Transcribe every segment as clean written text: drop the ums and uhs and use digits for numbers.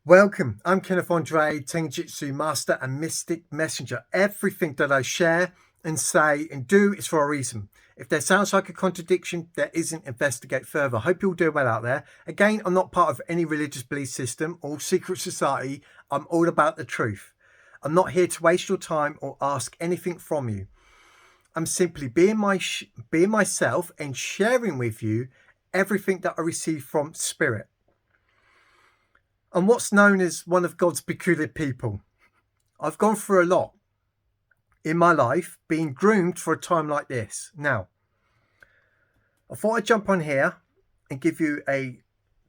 Welcome. I'm Kenneth Andre, Tenjitsu Master and Mystic Messenger. Everything that I share and say and do is for a reason. If there sounds like a contradiction, there isn't. Investigate further. Hope you'll do well out there. Again, I'm not part of any religious belief system or secret society. I'm all about the truth. I'm not here to waste your time or ask anything from you. I'm simply being myself and sharing with you everything that I receive from Spirit. I'm what's known as one of God's peculiar people. I've gone through a lot in my life, being groomed for a time like this. Now, I thought I'd jump on here and give you a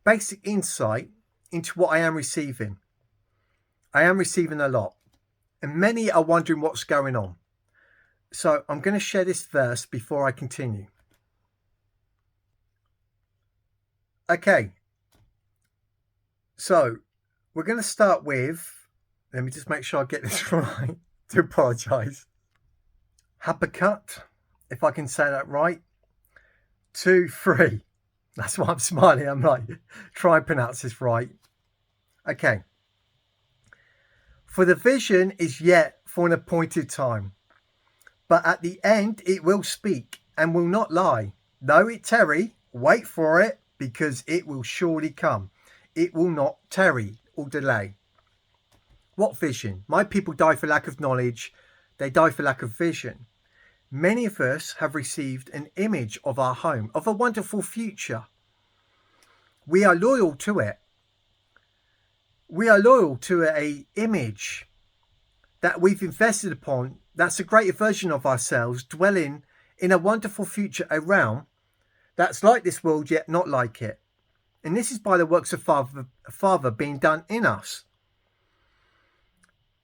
basic insight into what I am receiving. I am receiving a lot, and many are wondering what's going on. So I'm going to share this verse before I continue. Okay. So we're going to start with, let me just make sure I get this right. Do apologize. Habakkuk, if I can say that right. 2:3. That's why I'm smiling. I'm like, try and pronounce this right. Okay. For the vision is yet for an appointed time, but at the end it will speak and will not lie. Though it tarry, wait for it, because it will surely come. It will not tarry or delay. What vision? My people die for lack of knowledge. They die for lack of vision. Many of us have received an image of our home, of a wonderful future. We are loyal to it. We are loyal to an image that we've invested upon. That's a greater version of ourselves, dwelling in a wonderful future, a realm that's like this world yet not like it. And this is by the works of Father being done in us.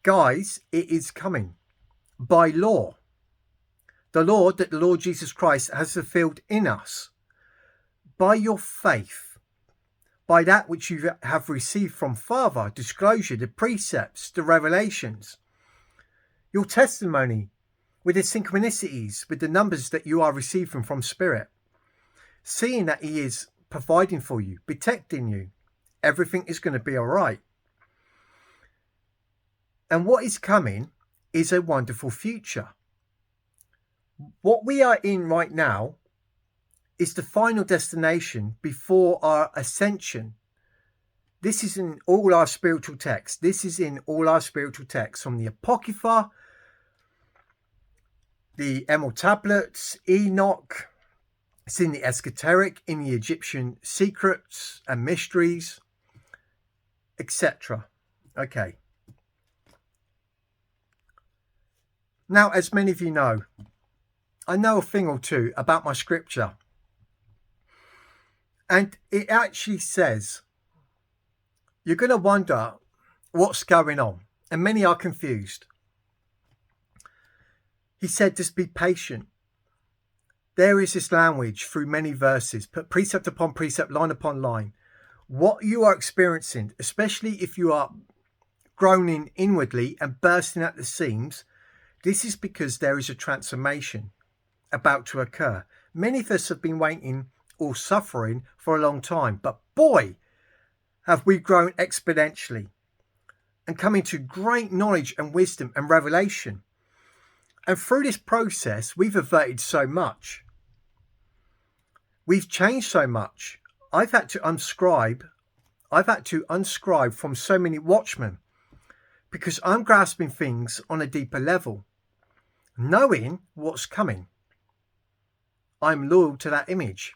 Guys, it is coming by law. The law that the Lord Jesus Christ has fulfilled in us. By your faith. By that which you have received from Father, disclosure, the precepts, the revelations. Your testimony with the synchronicities, with the numbers that you are receiving from Spirit. Seeing that He is providing for you, protecting you. Everything is going to be all right. And what is coming is a wonderful future. What we are in right now is the final destination before our ascension. This is in all our spiritual texts. This is in all our spiritual texts, from the Apocrypha, the Emerald Tablets, Enoch. It's in the esoteric, in the Egyptian secrets and mysteries, etc. Okay. Now, as many of you know, I know a thing or two about my scripture. And it actually says, you're going to wonder what's going on. And many are confused. He said, just be patient. There is this language through many verses, put precept upon precept, line upon line. What you are experiencing, especially if you are groaning inwardly and bursting at the seams, this is because there is a transformation about to occur. Many of us have been waiting or suffering for a long time, but boy, have we grown exponentially and come into great knowledge and wisdom and revelation. And through this process, we've averted so much. We've changed so much. I've had to unscribe from so many watchmen because I'm grasping things on a deeper level, knowing what's coming. I'm loyal to that image.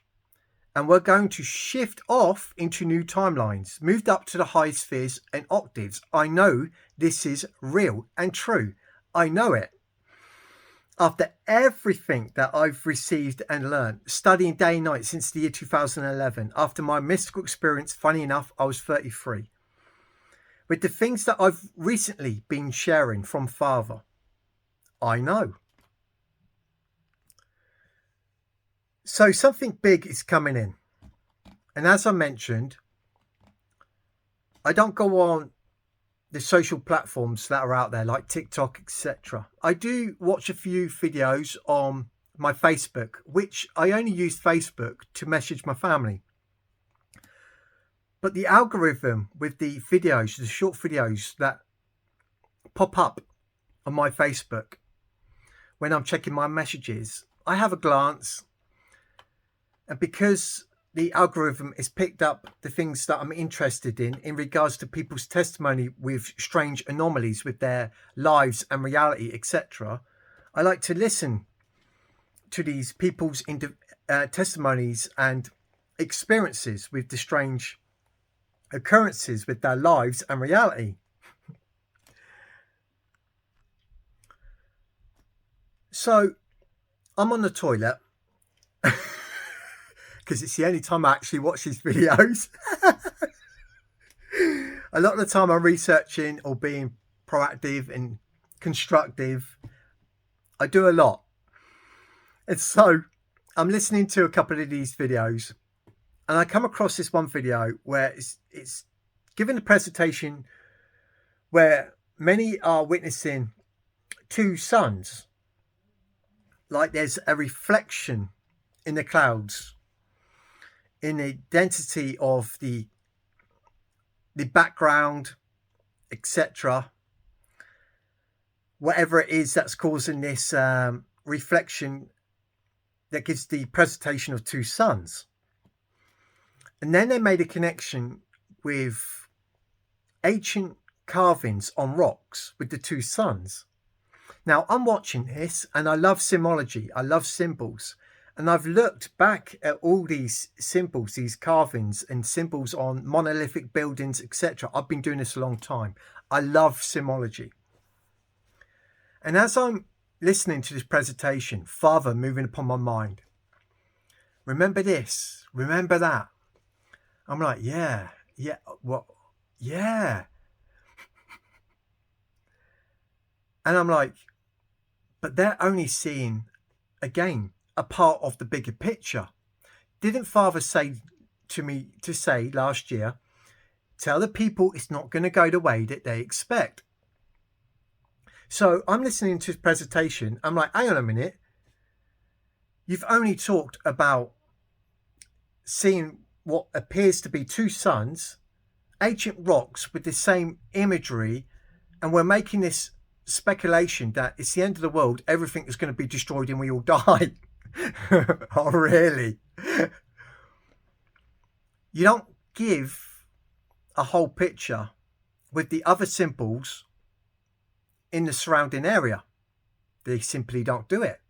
And we're going to shift off into new timelines, moved up to the high spheres and octaves. I know this is real and true. I know it. After everything that I've received and learned, studying day and night since the year 2011, after my mystical experience, funny enough, I was 33. With the things that I've recently been sharing from Father, I know. So something big is coming in. And as I mentioned, I don't go on the social platforms that are out there like TikTok, etc. I do watch a few videos on my Facebook, which I only use Facebook to message my family. But the algorithm with the videos, the short videos that pop up on my Facebook when I'm checking my messages, I have a glance, and because the algorithm has picked up the things that I'm interested in regards to people's testimony with strange anomalies with their lives and reality, etc., I like to listen to these people's testimonies and experiences with the strange occurrences with their lives and reality. So I'm on the toilet because it's the only time I actually watch these videos. A lot of the time I'm researching or being proactive and constructive. I do a lot. And so I'm listening to a couple of these videos, and I come across this one video where it's given a presentation where many are witnessing two suns. Like there's a reflection in the clouds, in the density of the background, etc. Whatever it is that's causing this reflection that gives the presentation of two suns. And then they made a connection with ancient carvings on rocks with the two suns. Now I'm watching this and I love symbology, I love symbols, and I've looked back at all these symbols, these carvings and symbols on monolithic buildings, etc. I've been doing this a long time. I love symbology. And as I'm listening to this presentation, Father moving upon my mind, remember this, remember that. I'm like, yeah, what, yeah. And I'm like, but they're only seeing, again, a part of the bigger picture. Didn't Father say to me to say last year, tell the people it's not going to go the way that they expect? So I'm listening to his presentation. I'm like, hang on a minute. You've only talked about seeing what appears to be two suns, ancient rocks with the same imagery, and we're making this speculation that it's the end of the world, everything is going to be destroyed and we all die. Oh, really? You don't give a whole picture with the other symbols in the surrounding area. They simply don't do it.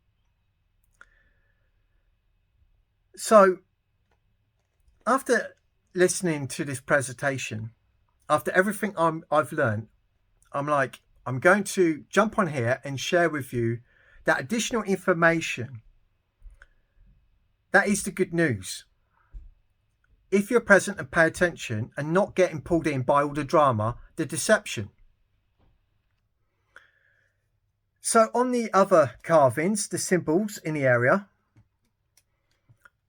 So after listening to this presentation, after everything I've learned, I'm like, I'm going to jump on here and share with you that additional information. That is the good news. If you're present and pay attention and not getting pulled in by all the drama, the deception. So on the other carvings, the symbols in the area,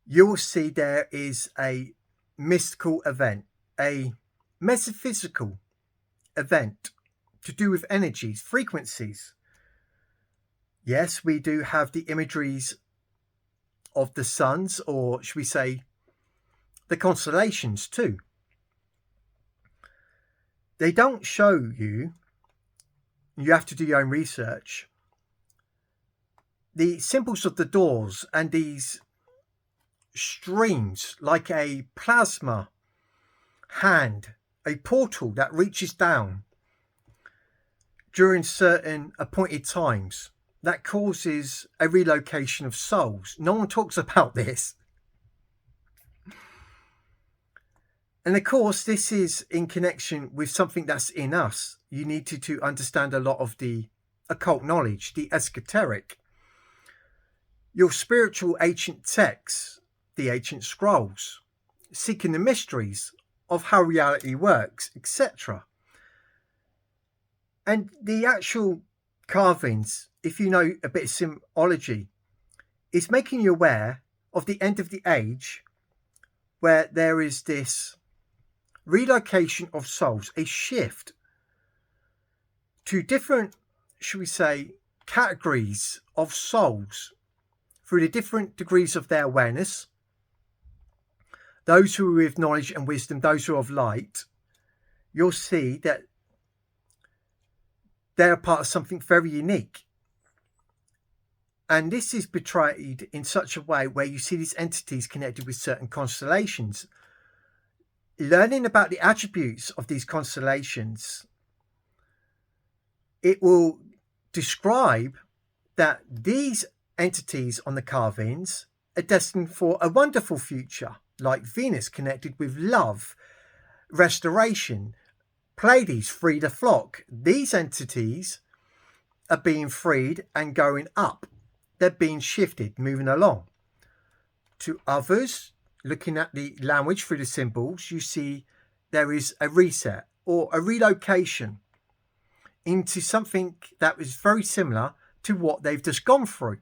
you will see there is a mystical event, a metaphysical event to do with energies, frequencies. Yes, we do have the imageries of the suns, or should we say the constellations too. They don't show you, you have to do your own research, the symbols of the doors and these streams like a plasma hand, a portal that reaches down during certain appointed times that causes a relocation of souls. No one talks about this. And of course, this is in connection with something that's in us. You need to understand a lot of the occult knowledge, the esoteric, your spiritual ancient texts, the ancient scrolls, seeking the mysteries of how reality works, etc. And the actual carvings, if you know a bit of symbology, is making you aware of the end of the age, where there is this relocation of souls, a shift to different, should we say, categories of souls through the different degrees of their awareness, those who are with knowledge and wisdom, those who are of light, you'll see that they're a part of something very unique. And this is portrayed in such a way where you see these entities connected with certain constellations. Learning about the attributes of these constellations, it will describe that these entities on the carvings are destined for a wonderful future, like Venus connected with love, restoration. Pleiades freed a flock. These entities are being freed and going up. They're being shifted, moving along. To others, looking at the language through the symbols, you see there is a reset or a relocation into something that is very similar to what they've just gone through.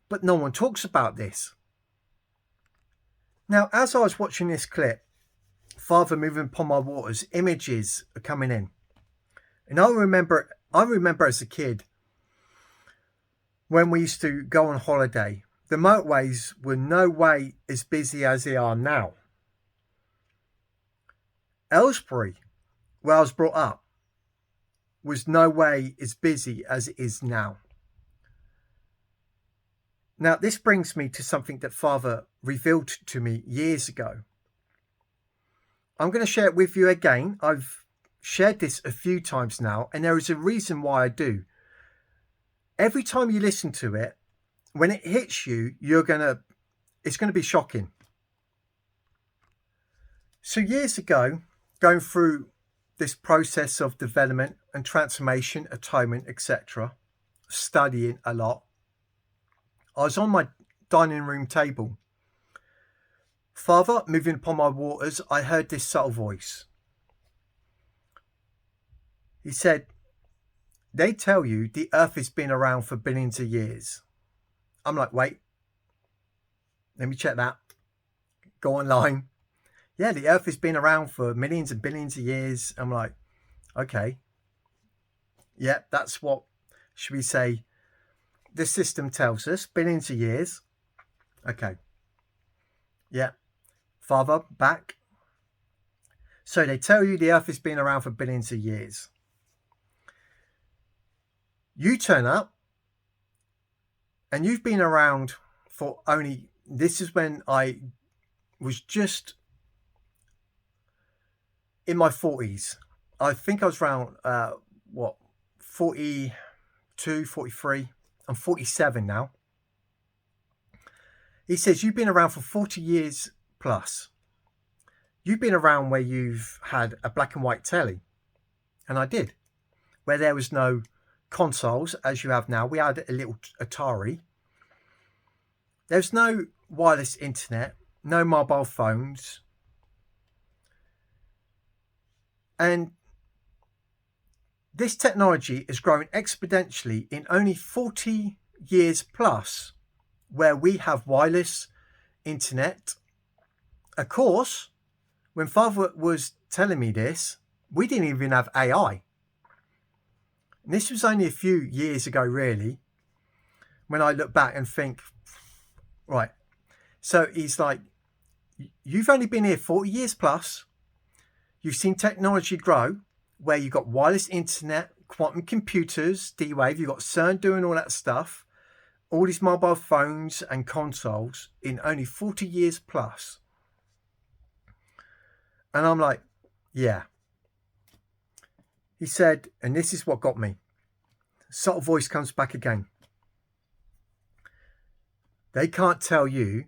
But no one talks about this. Now, as I was watching this clip, Father moving upon my waters, images are coming in. And I remember as a kid, when we used to go on holiday, the motorways were no way as busy as they are now. Aylesbury, where I was brought up, was no way as busy as it is now. Now, this brings me to something that Father revealed to me years ago. I'm going to share it with you again. I've shared this a few times now, and there is a reason why I do. Every time you listen to it, when it hits you, it's going to be shocking. So years ago, going through this process of development and transformation, atonement, etc., studying a lot, I was on my dining room table. Father, moving upon my waters, I heard this subtle voice. He said, they tell you the earth has been around for billions of years. I'm like, wait, let me check that. Go online. Yeah, the earth has been around for millions and billions of years. I'm like, okay. Yeah, that's what, should we say, the system tells us, billions of years. Okay. Yeah. Father, back. So they tell you the earth has been around for billions of years. You turn up and you've been around for only, this is when I was just in my 40s. I think I was around, 42, 43. I'm 47 now. He says, you've been around for 40 years plus. You've been around where you've had a black and white telly. And I did. Where there was no consoles as you have now. We had a little Atari. There's no wireless internet, no mobile phones. And this technology is growing exponentially in only 40 years plus, where we have wireless internet. Of course, when Father was telling me this, we didn't even have AI. And this was only a few years ago, really, when I look back and think, right. So he's like, you've only been here 40 years plus. You've seen technology grow where you've got wireless internet, quantum computers, D-Wave, you've got CERN doing all that stuff, all these mobile phones and consoles in only 40 years plus. And I'm like, yeah. He said, and this is what got me. Subtle voice comes back again. They can't tell you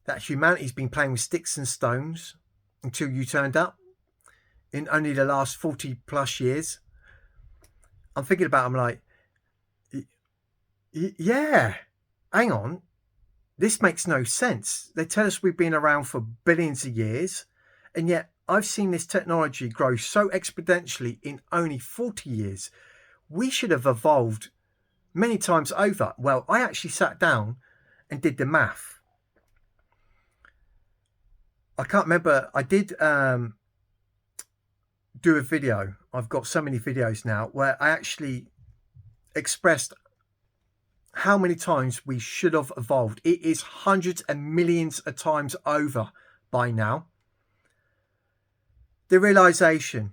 that humanity's been playing with sticks and stones until you turned up in only the last 40 plus years. I'm thinking about it, I'm like, yeah, hang on. This makes no sense. They tell us we've been around for billions of years, and yet I've seen this technology grow so exponentially in only 40 years. We should have evolved many times over. Well, I actually sat down and did the math. I can't remember. I did do a video. I've got so many videos now where I actually expressed how many times we should have evolved. It is hundreds and millions of times over by now. The realization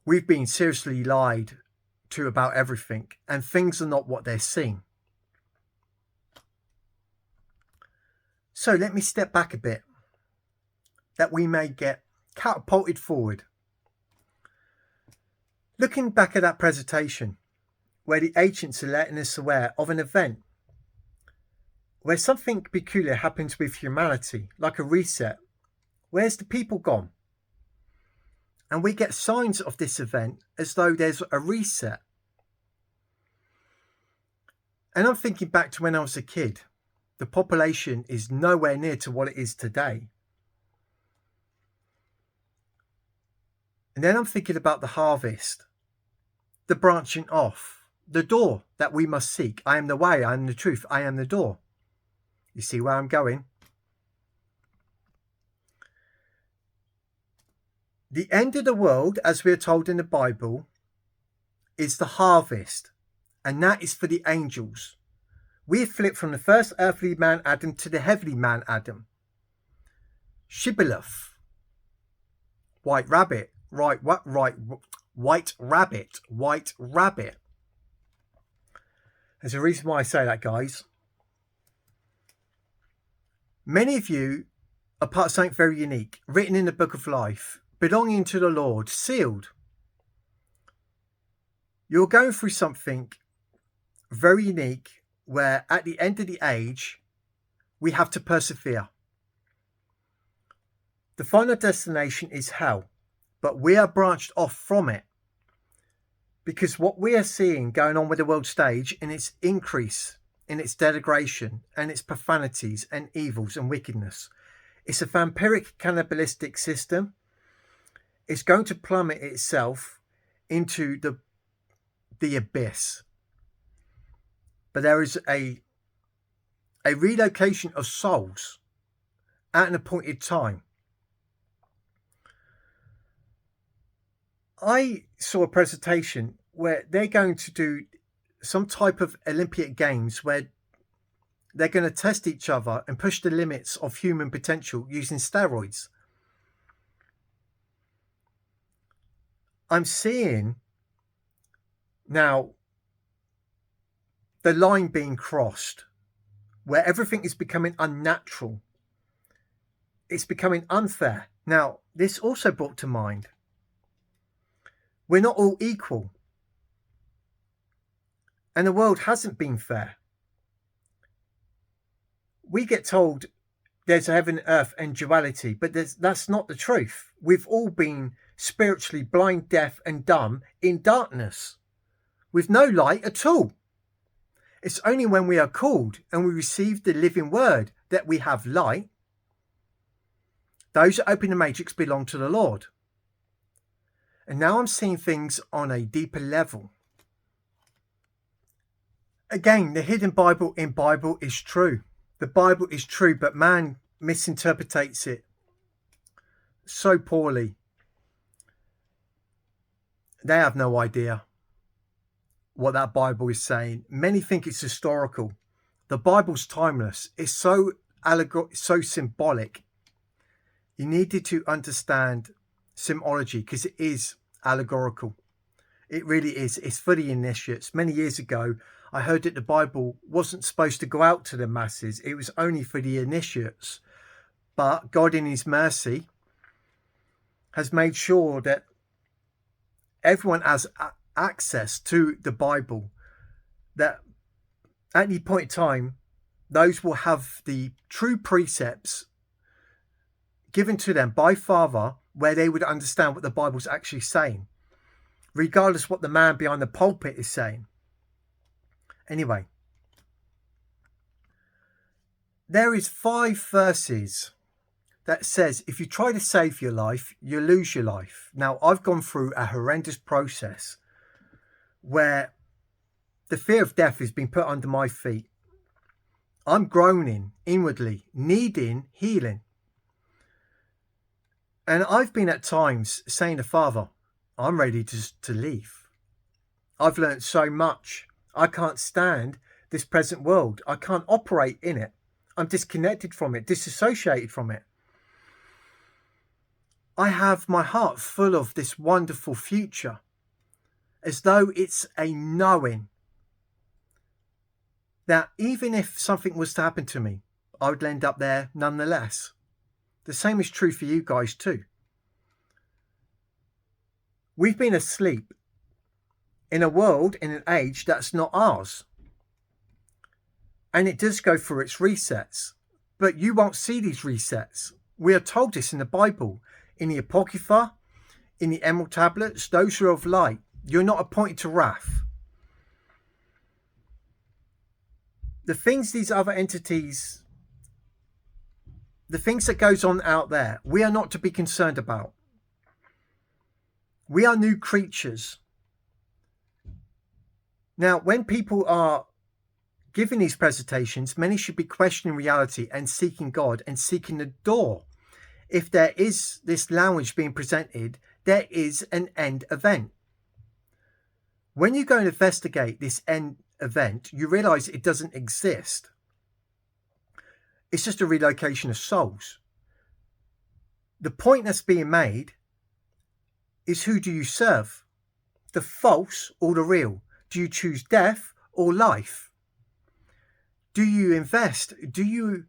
we've been seriously lied to about everything, and things are not what they're seen. So let me step back a bit, that we may get catapulted forward. Looking back at that presentation, where the ancients are letting us aware of an event where something peculiar happens with humanity, like a reset. Where's the people gone? And we get signs of this event as though there's a reset. And I'm thinking back to when I was a kid. The population is nowhere near to what it is today. And then I'm thinking about the harvest, the branching off, the door that we must seek. I am the way, I am the truth, I am the door. You see where I'm going? The end of the world, as we are told in the Bible, is the harvest, and that is for the angels. We have flipped from the first earthly man Adam to the heavenly man Adam. Shibboleth, white rabbit, white rabbit. There's a reason why I say that, guys. Many of you are part of something very unique, written in the book of life, belonging to the Lord, sealed. You're going through something very unique where at the end of the age, we have to persevere. The final destination is hell, but we are branched off from it. Because what we are seeing going on with the world stage in its increase, in its denigration and its profanities and evils and wickedness, it's a vampiric cannibalistic system. It's going to plummet itself into the abyss. But there is a relocation of souls at an appointed time. I saw a presentation where they're going to do some type of Olympic Games where they're going to test each other and push the limits of human potential using steroids. I'm seeing now the line being crossed where everything is becoming unnatural. It's becoming unfair. Now, this also brought to mind, we're not all equal. And the world hasn't been fair. We get told there's a heaven and earth and duality, but that's not the truth. We've all been spiritually blind, deaf and dumb in darkness with no light at all. It's only when we are called and we receive the living word that we have light. Those that open the matrix belong to the Lord. And now I'm seeing things on a deeper level. Again, the hidden Bible in Bible is true. The Bible is true, but man misinterprets it so poorly. They have no idea what that Bible is saying. Many think it's historical. The Bible's timeless. It's so so symbolic. You needed to understand symbology because it is allegorical. It really is. It's for the initiates. Many years ago, I heard that the Bible wasn't supposed to go out to the masses. It was only for the initiates. But God in his mercy has made sure that everyone has access to the Bible, that at any point in time, those will have the true precepts given to them by Father, where they would understand what the Bible's actually saying, regardless what the man behind the pulpit is saying. Anyway, there is 5 verses that says if you try to save your life, you lose your life. Now, I've gone through a horrendous process where the fear of death has been put under my feet. I'm groaning inwardly, needing healing. And I've been at times saying to Father, I'm ready to leave. I've learned so much. I can't stand this present world. I can't operate in it. I'm disconnected from it, disassociated from it. I have my heart full of this wonderful future, as though it's a knowing that even if something was to happen to me, I would end up there nonetheless. The same is true for you guys too. We've been asleep in a world, in an age that's not ours. And it does go through its resets, but you won't see these resets. We are told this in the Bible, in the Apocrypha, in the Emerald Tablets. Those who are of light, you're not appointed to wrath. The things these other entities, the things that goes on out there, we are not to be concerned about. We are new creatures. Now, when people are giving these presentations, many should be questioning reality and seeking God and seeking the door. If there is this language being presented, there is an end event. When you go and investigate this end event, you realize it doesn't exist. It's just a relocation of souls. The point that's being made is, who do you serve? The false or the real? Do you choose death or life? Do you invest? Do you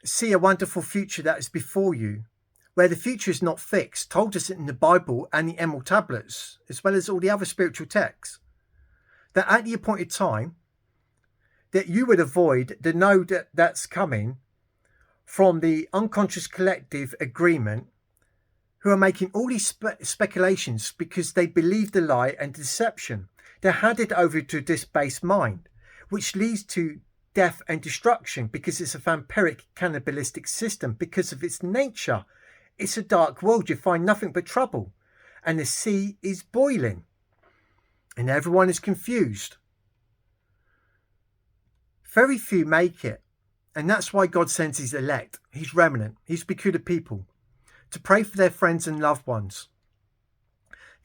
see a wonderful future that is before you, where the future is not fixed, told us in the Bible and the Emerald Tablets, as well as all the other spiritual texts, that at the appointed time, that you would avoid the no that's coming from the unconscious collective agreement, who are making all these speculations because they believe the lie and deception. They're handed over to this base mind, which leads to death and destruction, because it's a vampiric cannibalistic system. Because of its nature, it's a dark world. You find nothing but trouble, and the sea is boiling, and everyone is confused. Very few make it, and that's why God sends his elect, his remnant, his peculiar people, to pray for their friends and loved ones,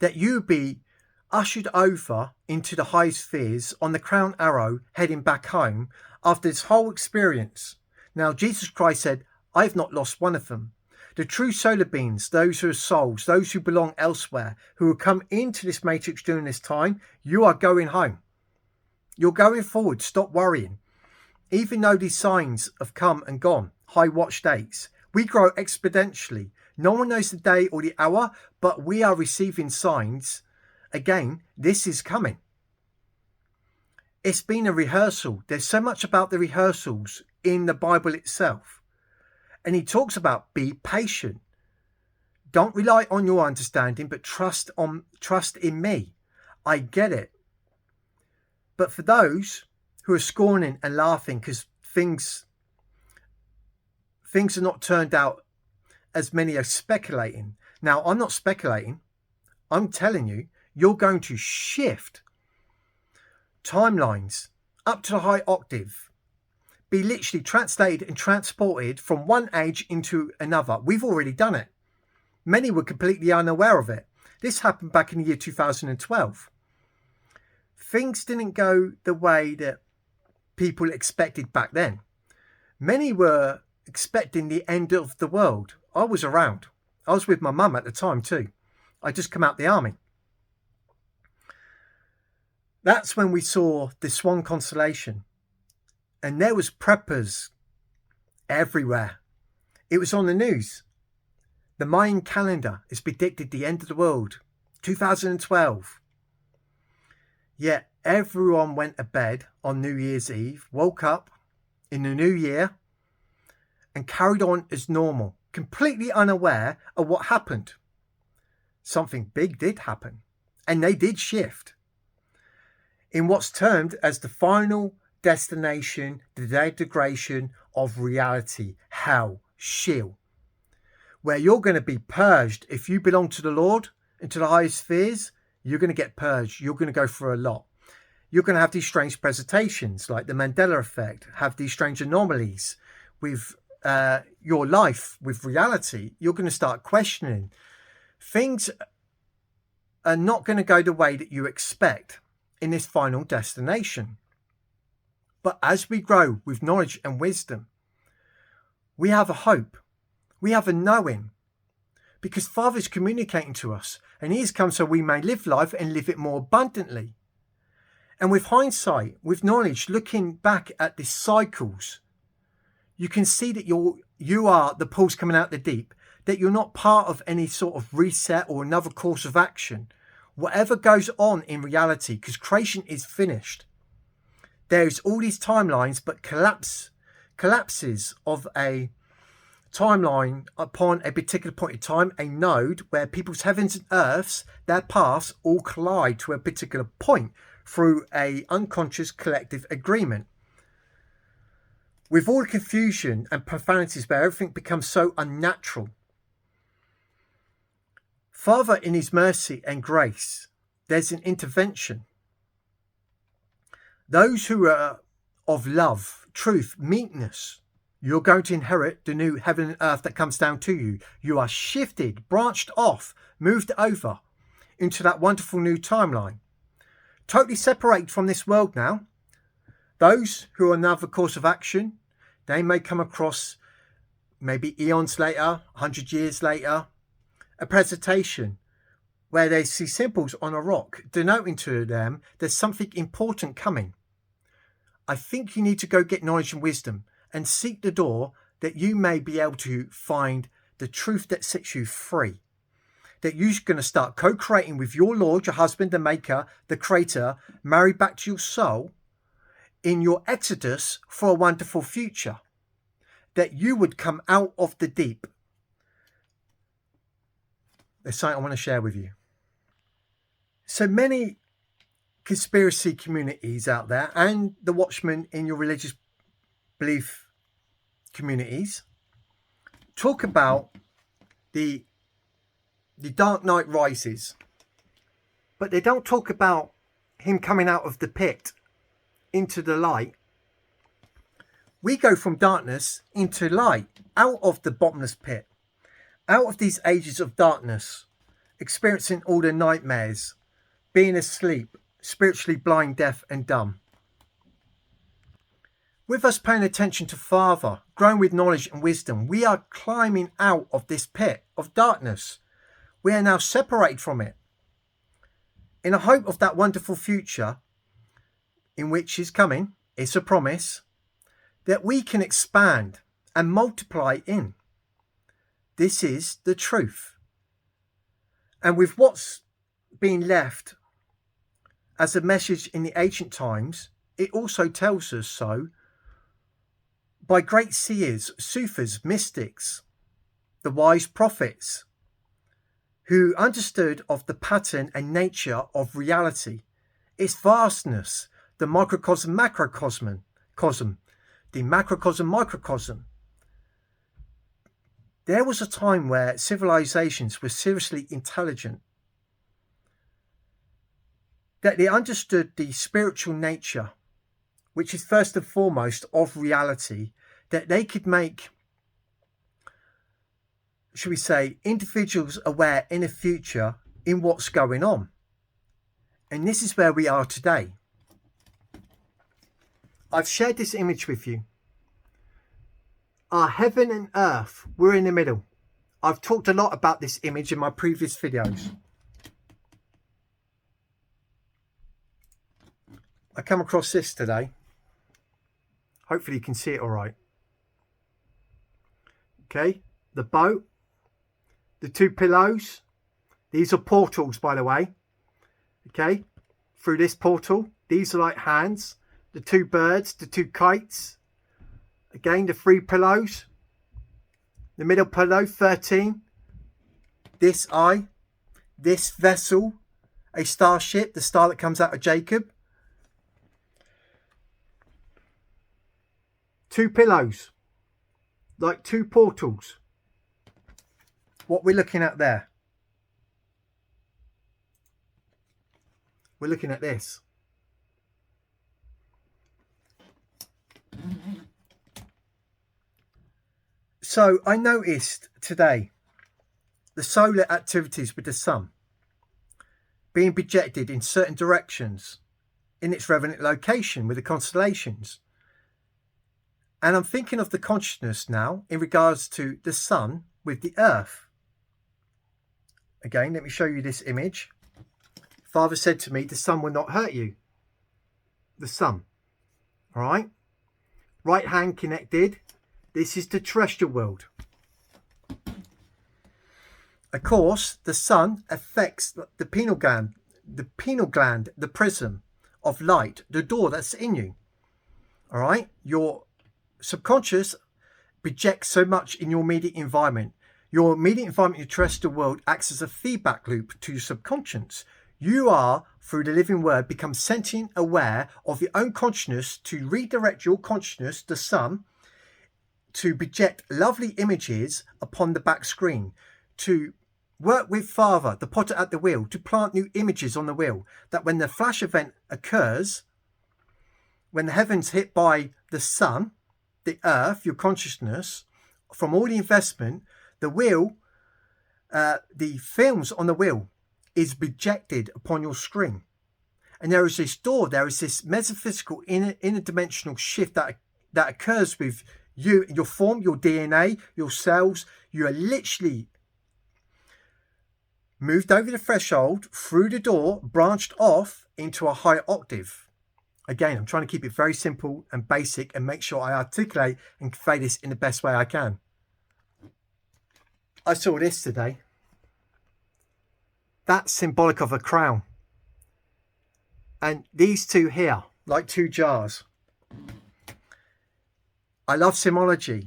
that you be ushered over into the high spheres on the Crown Arrow, heading back home after this whole experience. Now, Jesus Christ said, I have not lost one of them. The true solar beings, those who are souls, those who belong elsewhere, who will come into this matrix during this time, you are going home. You're going forward. Stop worrying. Even though these signs have come and gone, high watch dates, we grow exponentially. No one knows the day or the hour, but we are receiving signs. Again, this is coming. It's been a rehearsal. There's so much about the rehearsals in the Bible itself. And he talks about be patient. Don't rely on your understanding, but trust in me. I get it. But for those who are scorning and laughing because things are not turned out as many are speculating. Now, I'm not speculating. I'm telling you, you're going to shift timelines up to the high octave, be literally translated and transported from one age into another. We've already done it. Many were completely unaware of it. This happened back in the year 2012. Things didn't go the way that people expected back then. Many were expecting the end of the world. I was around. I was with my mum at the time too. I just come out the army. That's when we saw the Swan constellation, and there was preppers everywhere. It was on the news. The Mayan calendar has predicted the end of the world, 2012. Yet everyone went to bed on New Year's Eve, woke up in the new year, and carried on as normal, completely unaware of what happened. Something big did happen, and they did shift in what's termed as the final destination, the degradation of reality, hell, Sheol, where you're going to be purged. If you belong to the Lord and to the highest spheres, you're going to get purged. You're going to go through a lot. You're going to have these strange presentations like the Mandela effect, have these strange anomalies with your life, with reality. You're going to start questioning. Things are not going to go the way that you expect in this final destination. But as we grow with knowledge and wisdom, we have a hope. We have a knowing. because Father is communicating to us, and He has come so we may live life and live it more abundantly. And with hindsight, with knowledge, looking back at the cycles, you can see that you are the pools coming out the deep, that you're not part of any sort of reset or another course of action. Whatever goes on in reality, because creation is finished, there's all these timelines, but collapses of a timeline upon a particular point in time, a node where people's heavens and earths, their paths all collide to a particular point through a unconscious collective agreement. With all the confusion and profanities where everything becomes so unnatural, Father, in His mercy and grace, there's an intervention. Those who are of love, truth, meekness, you're going to inherit the new heaven and earth that comes down to you. You are shifted, branched off, moved over into that wonderful new timeline. Totally separated from this world now. Those who are another course of action, they may come across maybe eons later, 100 years later, a presentation where they see symbols on a rock denoting to them there's something important coming. I think you need to go get knowledge and wisdom and seek the door that you may be able to find the truth that sets you free. That you're going to start co-creating with your Lord, your husband, the maker, the creator, married back to your soul in your exodus for a wonderful future. That you would come out of the deep. There's something I want to share with you. So many conspiracy communities out there and the watchmen in your religious belief communities talk about the Dark Knight Rises, but they don't talk about him coming out of the pit into the light. We go from darkness into light, out of the bottomless pit, out of these ages of darkness, experiencing all the nightmares, being asleep, spiritually blind, deaf and dumb. With us paying attention to Father, growing with knowledge and wisdom, we are climbing out of this pit of darkness. We are now separated from it, in a hope of that wonderful future in which is coming. It's a promise that we can expand and multiply in. This is the truth. And with what's been left as a message in the ancient times, it also tells us so by great seers, Sufis, mystics, the wise prophets, who understood of the pattern and nature of reality, its vastness, the microcosm, macrocosm, the macrocosm, microcosm. There was a time where civilizations were seriously intelligent, that they understood the spiritual nature, which is first and foremost of reality, that they could make, should we say, individuals aware in the future in what's going on. And this is where we are today. I've shared this image with you. Our heaven and earth, we're in the middle. I've talked a lot about this image in my previous videos. I come across this today. Hopefully you can see it all right. Okay, the boat, the two pillows. These are portals, by the way. Okay, through this portal, these are like hands. The two birds, the two kites. Again, the three pillows. The middle pillow, 13. This eye, this vessel, a starship, the star that comes out of Jacob. Two pillows, like two portals. What we're looking at there. We're looking at this. So I noticed today the solar activities with the sun being projected in certain directions in its revenant location with the constellations. And I'm thinking of the consciousness now in regards to the sun with the earth. Again, let me show you this image. Father said to me, the sun will not hurt you. The sun. All right. Right hand connected. This is the terrestrial world. Of course, the sun affects the pineal gland, the prism of light, the door that's in you. All right. Your subconscious projects so much in your immediate environment. Your immediate environment, your terrestrial world, acts as a feedback loop to your subconscious. You are, through the living word, become sentient aware of your own consciousness to redirect your consciousness, the sun, to project lovely images upon the back screen, to work with Father, the potter at the wheel, to plant new images on the wheel, that when the flash event occurs, when the heavens hit by the sun, the earth, your consciousness, from all the investment, the wheel, the films on the wheel is projected upon your screen. And there is this door, there is this metaphysical interdimensional shift that occurs with you, your form, your DNA, your cells. You are literally moved over the threshold, through the door, branched off into a higher octave. Again, I'm trying to keep it very simple and basic and make sure I articulate and convey this in the best way I can. I saw this today. That's symbolic of a crown. And these two here, like two jars. I love symbology.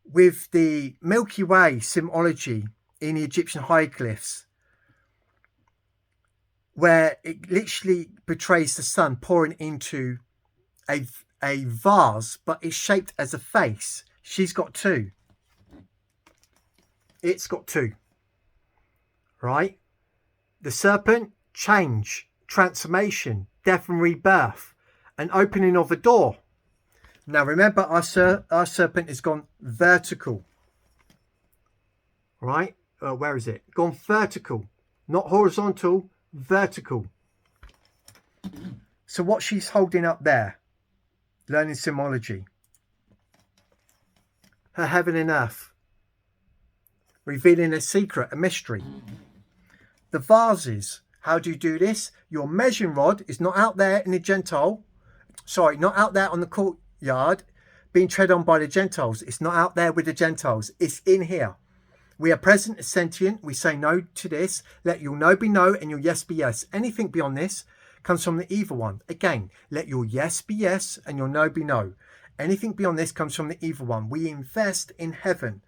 With the Milky Way symbology in the Egyptian hieroglyphs, where it literally portrays the sun pouring into a vase, but it's shaped as a face. She's got two. It's got two. Right? The serpent, change, transformation, death and rebirth, an opening of a door. Now remember, our serpent has gone vertical. Right? Where is it? Gone vertical. Not horizontal, vertical. So what she's holding up there, learning symbology. Her heaven and earth. Revealing a secret, a mystery. The vases. How do you do this? Your measuring rod is not out there in the Gentile. Sorry, not out there on the courtyard being tread on by the Gentiles. It's not out there with the Gentiles. It's in here. We are present as sentient. We say no to this. Let your no be no and your yes be yes. Anything beyond this comes from the evil one. Again, let your yes be yes and your no be no. Anything beyond this comes from the evil one. We invest in heaven.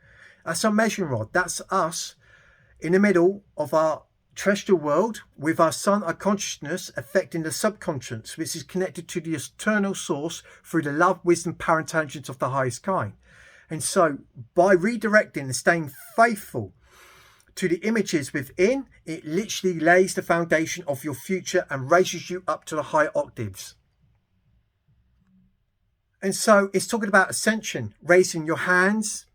That's our measuring rod. That's us in the middle of our terrestrial world with our sun, our consciousness affecting the subconscious, which is connected to the eternal source through the love, wisdom, power, intelligence of the highest kind. And so by redirecting and staying faithful to the images within, it literally lays the foundation of your future and raises you up to the higher octaves. And so it's talking about ascension, raising your hands.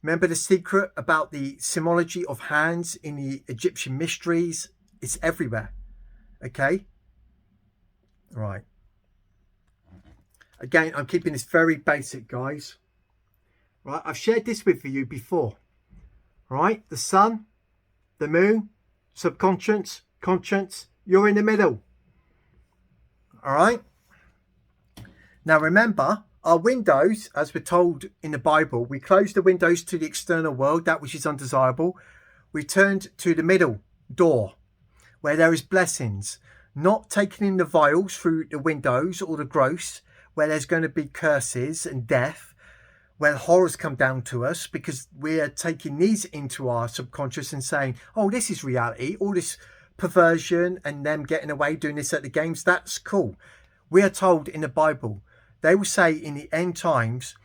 Remember the secret about the symbology of hands in the Egyptian mysteries? It's everywhere. Okay? Right. Again, I'm keeping this very basic, guys. Right? I've shared this with you before. Right? The sun, the moon, subconscious, conscience, you're in the middle. All right? Now remember, our windows, as we're told in the Bible, we close the windows to the external world, that which is undesirable. We turned to the middle door, where there is blessings, not taking in the vials through the windows or the gross, where there's going to be curses and death, where horrors come down to us, because we are taking these into our subconscious and saying, oh, this is reality, all this perversion and them getting away doing this at the games, that's cool. We are told in the Bible, they will say in the end times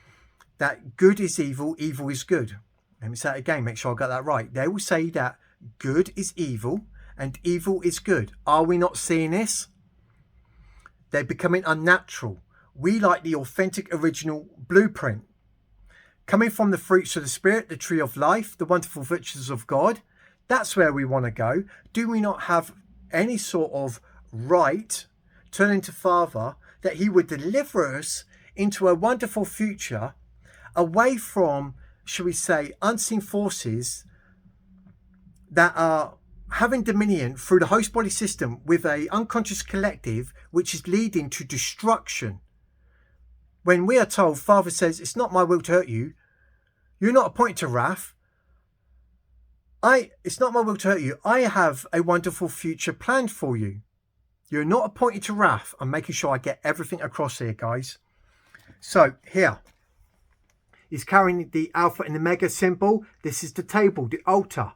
that good is evil, evil is good. Let me say it again, make sure I got that right. They will say that good is evil and evil is good. Are we not seeing this? They're becoming unnatural. We like the authentic original blueprint. Coming from the fruits of the Spirit, the tree of life, the wonderful virtues of God, that's where we want to go. Do we not have any sort of right, turning to Father, that he would deliver us into a wonderful future away from, shall we say, unseen forces that are having dominion through the host body system with a unconscious collective, which is leading to destruction. When we are told, Father says, it's not my will to hurt you, you're not appointed to wrath. It's not my will to hurt you. I have a wonderful future planned for you. You're not appointed to wrath. I'm making sure I get everything across here, guys. So here, he's carrying the Alpha and the Omega symbol. This is the table, the altar.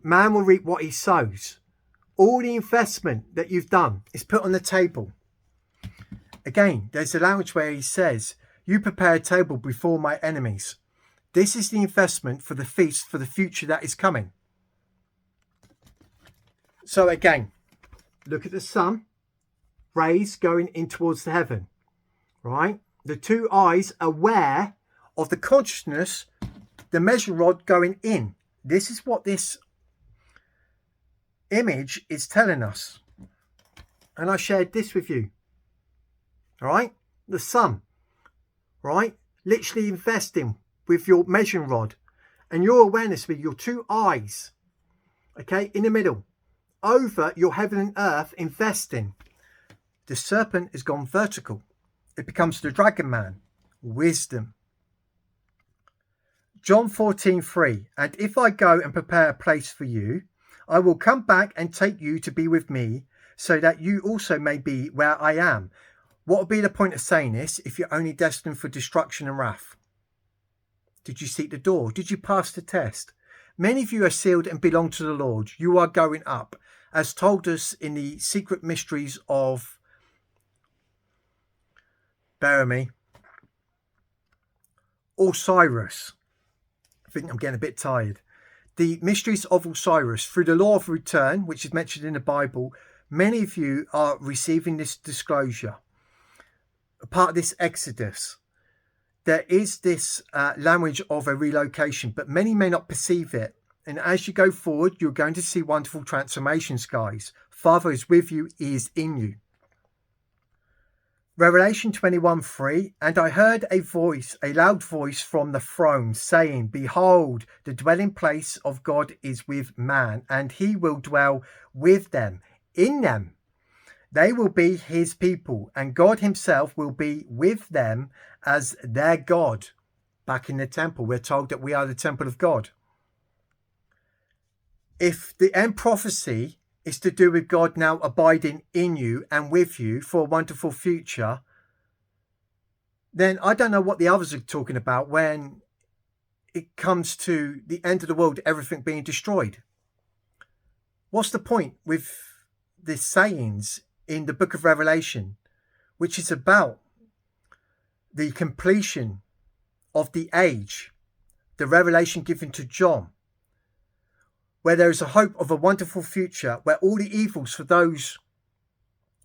Man will reap what he sows. All the investment that you've done is put on the table. Again, there's a language where he says, you prepare a table before my enemies. This is the investment for the feast for the future that is coming. So again, look at the sun, rays going in towards the heaven, right? The two eyes aware of the consciousness, the measure rod going in. This is what this image is telling us. And I shared this with you. All right, the sun, right? Literally investing with your measuring rod and your awareness with your two eyes, okay, in the middle, over your heaven and earth, investing. The serpent has gone vertical. It becomes the dragon man, wisdom. John 14:3, and if I go and prepare a place for you, I will come back and take you to be with me, so that you also may be where I am. What would be the point of saying this if you're only destined for destruction and wrath? Did you seek the door? Did you pass the test? Many of you are sealed and belong to the Lord. You are going up, as told us in the secret mysteries of, bear me, Osiris. I think I'm getting a bit tired. The mysteries of Osiris, through the law of return, which is mentioned in the Bible, many of you are receiving this disclosure. A part of this exodus. There is this language of a relocation, but many may not perceive it. And as you go forward, you're going to see wonderful transformations, guys. Father is with you. He is in you. Revelation 21:3, and I heard a voice, a loud voice from the throne saying, behold, the dwelling place of God is with man, and he will dwell with them, in them. They will be his people, and God himself will be with them as their God. Back in the temple, we're told that we are the temple of God. If the end prophecy is to do with God now abiding in you and with you for a wonderful future, then I don't know what the others are talking about when it comes to the end of the world, everything being destroyed. What's the point with the sayings in the book of Revelation, which is about the completion of the age, the revelation given to John, where there is a hope of a wonderful future, where all the evils for those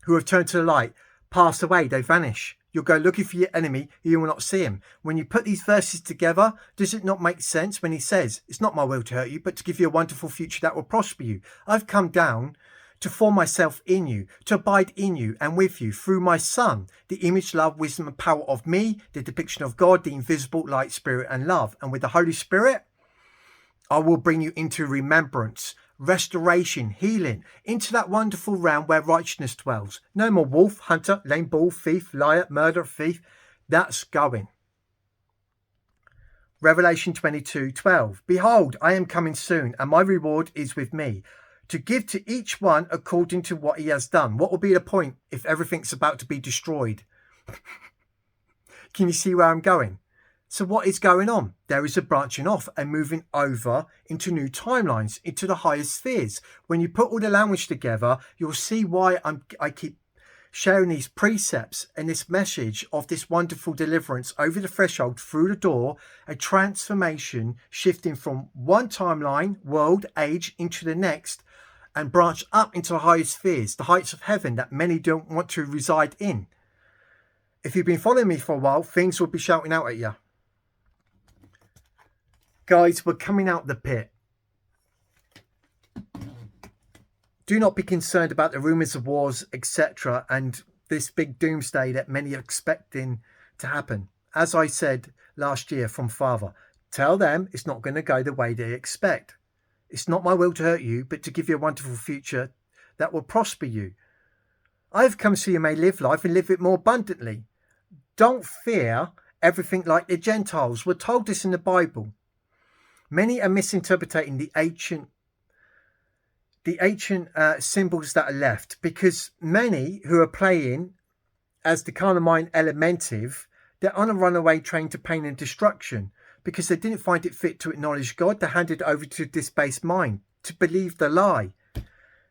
who have turned to the light pass away, they vanish. You'll go looking for your enemy, you will not see him. When you put these verses together, does it not make sense when he says, it's not my will to hurt you, but to give you a wonderful future that will prosper you? I've come down to form myself in you, to abide in you and with you through my Son, the image, love, wisdom and power of me, the depiction of God, the invisible light, spirit and love. And with the Holy Spirit, I will bring you into remembrance, restoration, healing, into that wonderful realm where righteousness dwells. No more wolf, hunter, lame bull, thief, liar, murderer, thief. That's going. Revelation 22:12. Behold, I am coming soon, and my reward is with me, to give to each one according to what he has done. What will be the point if everything's about to be destroyed? Can you see where I'm going? So what is going on? There is a branching off and moving over into new timelines, into the higher spheres. When you put all the language together, you'll see why I keep sharing these precepts and this message of this wonderful deliverance over the threshold, through the door, a transformation, shifting from one timeline, world, age, into the next, and branch up into the higher spheres, the heights of heaven that many don't want to reside in. If you've been following me for a while, things will be shouting out at you. Guys, we're coming out the pit. Do not be concerned about the rumours of wars, etc. and this big doomsday that many are expecting to happen. As I said last year from Father, tell them it's not going to go the way they expect. It's not my will to hurt you, but to give you a wonderful future that will prosper you. I have come so you may live life and live it more abundantly. Don't fear everything like the Gentiles. We're told this in the Bible. Many are misinterpreting the ancient symbols that are left, because many who are playing as the carnal mind elementive, they're on a runaway train to pain and destruction because they didn't find it fit to acknowledge God. They handed over to this base mind to believe the lie.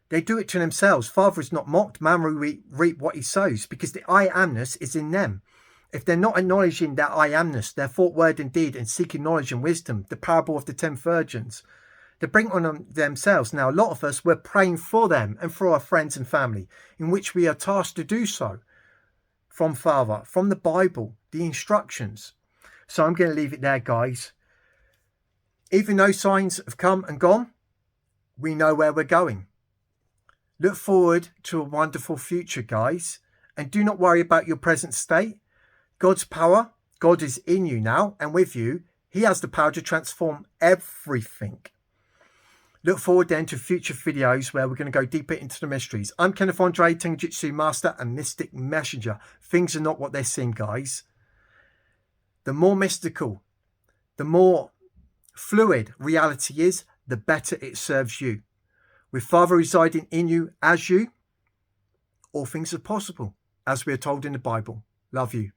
They do it to themselves. Father is not mocked. Man will reap what he sows, because the I amness is in them. If they're not acknowledging that I amness, their thought, word and deed, and seeking knowledge and wisdom, the parable of the 10 virgins, they bring on themselves. Now, a lot of us, we're praying for them and for our friends and family, in which we are tasked to do so from Father, from the Bible, the instructions. So I'm going to leave it there, guys. Even though signs have come and gone, we know where we're going. Look forward to a wonderful future, guys, and do not worry about your present state. God's power, God is in you now and with you. He has the power to transform everything. Look forward then to future videos where we're going to go deeper into the mysteries. I'm Kenneth Andre, Tenjitsu Master and Mystic Messenger. Things are not what they seem, guys. The more mystical, the more fluid reality is, the better it serves you. With Father residing in you as you, all things are possible, as we are told in the Bible. Love you.